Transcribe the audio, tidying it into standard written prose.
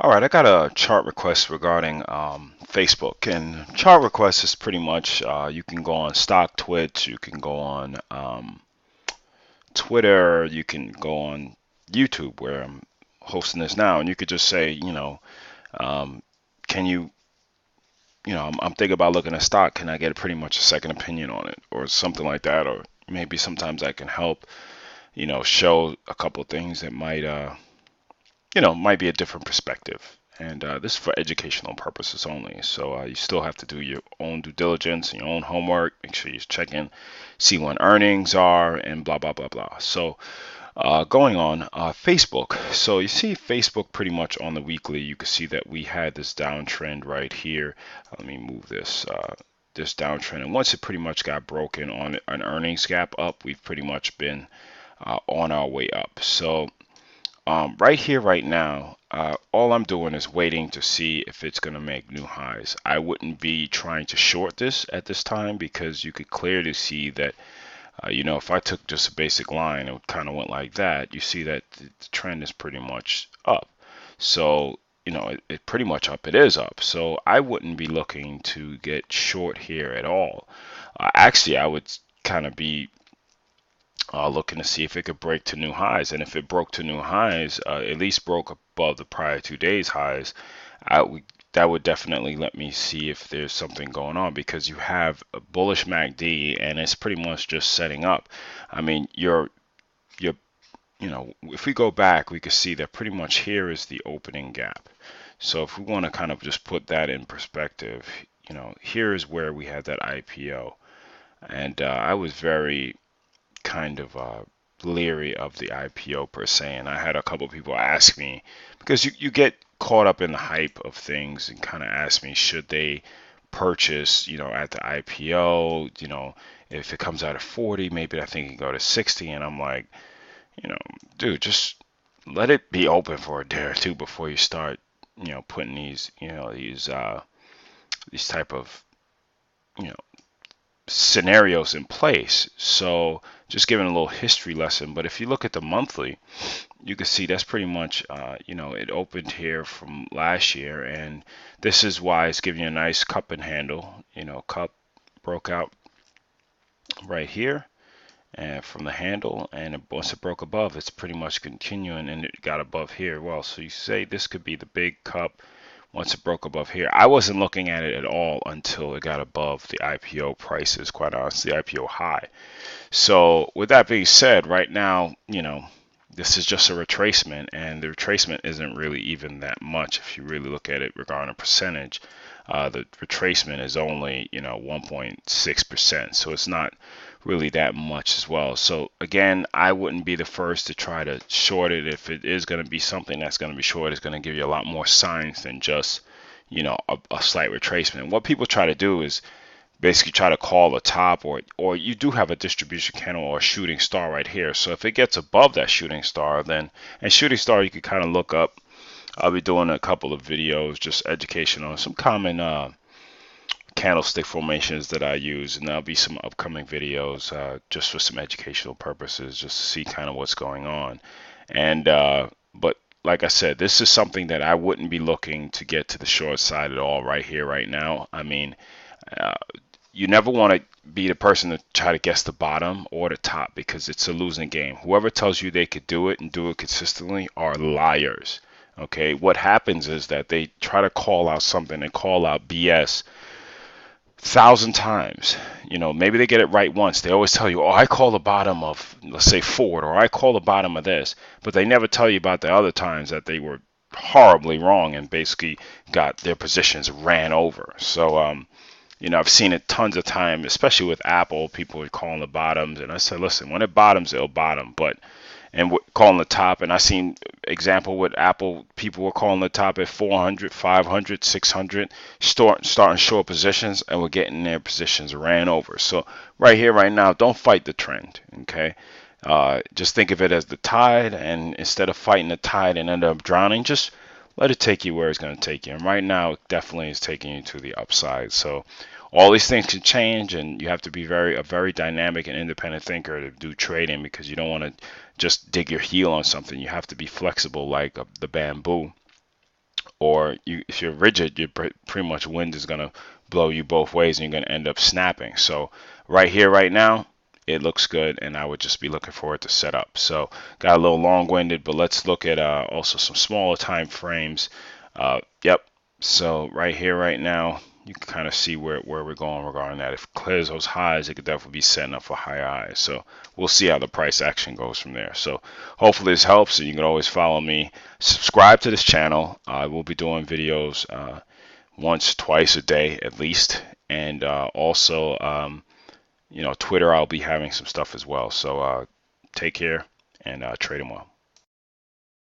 All right, I got a chart request regarding Facebook, and chart request is pretty much you can go on Stocktwits, you can go on Twitter, you can go on YouTube where I'm hosting this now, and you could just say, um, can you, I'm thinking about looking at stock. Can I get pretty much a second opinion on it, or something like that, or maybe sometimes I can help, show a couple of things that might be a different perspective. And this is for educational purposes only. So you still have to do your own due diligence and your own homework. Make sure you check in, see when earnings are, and blah, blah, blah, blah. So going on, Facebook. So you see Facebook pretty much on the weekly. You can see that we had this downtrend right here. Let me move this downtrend. And once it pretty much got broken on an earnings gap up, we've pretty much been on our way up. So right here, right now, all I'm doing is waiting to see if it's going to make new highs. I wouldn't be trying to short this at this time because you could clearly see that, if I took just a basic line, it kind of went like that. You see that the trend is pretty much up. So, it pretty much up. It is up. So I wouldn't be looking to get short here at all. Actually, I would kind of be looking to see if it could break to new highs. And if it broke to new highs, at least broke above the prior 2 days highs, that would definitely let me see if there's something going on, because you have a bullish MACD and it's pretty much just setting up. I mean, if we go back, we can see that pretty much here is the opening gap. So if we want to kind of just put that in perspective, here is where we had that IPO. And I was very kind of leery of the IPO per se, and I had a couple of people ask me, because you get caught up in the hype of things, and kind of ask me, should they purchase, at the IPO, if it comes out at 40, maybe I think it can go to 60, and I'm like, dude, just let it be open for a day or two before you start, putting these type of, you know, scenarios in place. So just giving a little history lesson. But if you look at the monthly, you can see that's pretty much, it opened here from last year, and this is why it's giving you a nice cup and handle. Cup broke out right here and from the handle, and once it broke above, it's pretty much continuing, and it got above here. Well, so you say this could be the big cup. Once it broke above here, I wasn't looking at it at all until it got above the IPO prices, quite honestly, the IPO high. So with that being said, right now, this is just a retracement, and the retracement isn't really even that much if you really look at it regarding a percentage. The retracement is only 1.6%, so it's not really that much as well. So again, I wouldn't be the first to try to short it. If it is going to be something that's going to be short, it's going to give you a lot more signs than just a slight retracement. And what people try to do is basically try to call a top, or you do have a distribution candle or a shooting star right here. So if it gets above that shooting star, then, and shooting star you can kind of look up. I'll be doing a couple of videos, just educational, some common candlestick formations that I use, and there'll be some upcoming videos just for some educational purposes, just to see kind of what's going on. And but like I said, this is something that I wouldn't be looking to get to the short side at all right here, right now. I mean, you never want to be the person to try to guess the bottom or the top, because it's a losing game. Whoever tells you they could do it and do it consistently are liars. Okay, what happens is that they try to call out something and call out BS 1,000 times. Maybe they get it right once. They always tell you, oh, I call the bottom of, let's say, Ford, or I call the bottom of this, but they never tell you about the other times that they were horribly wrong and basically got their positions ran over. So I've seen it tons of times, especially with Apple. People are calling the bottoms, and I said, listen, when it bottoms, it'll bottom. And calling the top, and I seen example with Apple, people were calling the top at 400, 500, 600, starting short positions, and we're getting their positions ran over. So right here, right now, don't fight the trend, okay? Just think of it as the tide, and instead of fighting the tide and end up drowning, just let it take you where it's going to take you. And right now, it definitely is taking you to the upside. So all these things can change, and you have to be a very dynamic and independent thinker to do trading, because you don't want to just dig your heel on something. You have to be flexible like the bamboo, or if you're rigid, you're pretty much wind is going to blow you both ways and you're going to end up snapping. So right here, right now, it looks good, and I would just be looking for it to set up. So got a little long-winded, but let's look at also some smaller time frames. Yep. So right here, right now, you can kind of see where we're going regarding that. If it clears those highs, it could definitely be setting up for higher highs. So we'll see how the price action goes from there. So hopefully this helps, and you can always follow me. Subscribe to this channel. I will be doing videos once, twice a day at least, and also Twitter, I'll be having some stuff as well. So take care and trade them well.